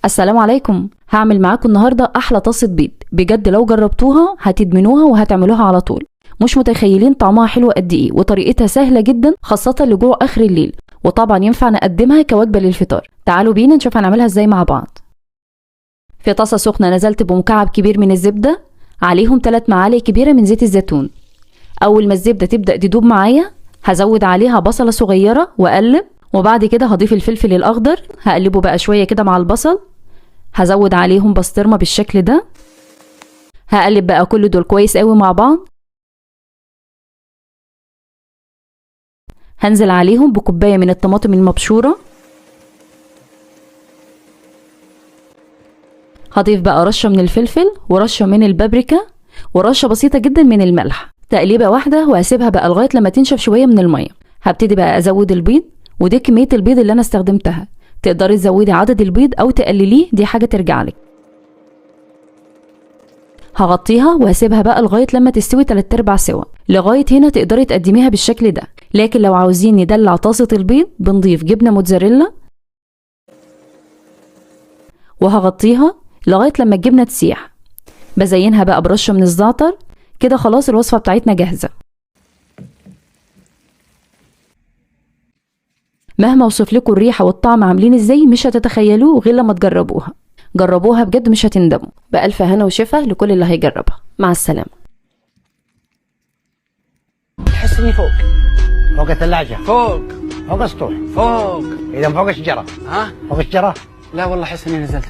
السلام عليكم. هعمل معاكم النهارده احلى طاسه بيض، بجد لو جربتوها هتدمنوها وهتعملوها على طول. مش متخيلين طعمها حلو قد ايه، وطريقتها سهله جدا خاصه لجوع اخر الليل، وطبعا ينفع نقدمها كوجبه للفطار. تعالوا بينا نشوف هنعملها ازاي مع بعض. في طاسه سخنه نزلت بمكعب كبير من الزبده، عليهم 3 معالق كبيره من زيت الزيتون. اول ما الزبده تبدا تدوب معايا هزود عليها بصله صغيره واقلب، وبعد كده هضيف الفلفل الاخضر هقلبه بقى شويه كده مع البصل. هزود عليهم بسطرمه بالشكل ده. هقلب بقى كل دول كويس قوي مع بعض. هنزل عليهم بكوبايه من الطماطم المبشوره. هضيف بقى رشه من الفلفل ورشه من البابريكا ورشه بسيطه جدا من الملح. تقليبه واحده وهسيبها بقى لغايه لما تنشف شويه من الميه. هبتدي بقى ازود البيض، ودي كميه البيض اللي انا استخدمتها. تقدري تزودي عدد البيض او تقلليه، دي حاجه ترجع لك. هغطيها وهسيبها بقى لغايه لما تستوي 3/4 سوا. لغايه هنا تقدري تقدميها بالشكل ده، لكن لو عاوزين ندلع طاسه البيض بنضيف جبنه موتزاريلا وهغطيها لغايه لما الجبنه تسيح. بزينها بقى برشه من الزعتر. كده خلاص الوصفه بتاعتنا جاهزه. مهما اوصف لكم الريحه والطعم عاملين ازاي مش هتتخيلوه غير لما تجربوها. جربوها بجد مش هتندموا. بألف هنا وشفا لكل اللي هيجربها. مع السلامه. تحس اني فوق الثلاجة فوق السطوح فوق. إذا فوق الشجرة ها فوق الشجرة. لا والله احس اني نزلت.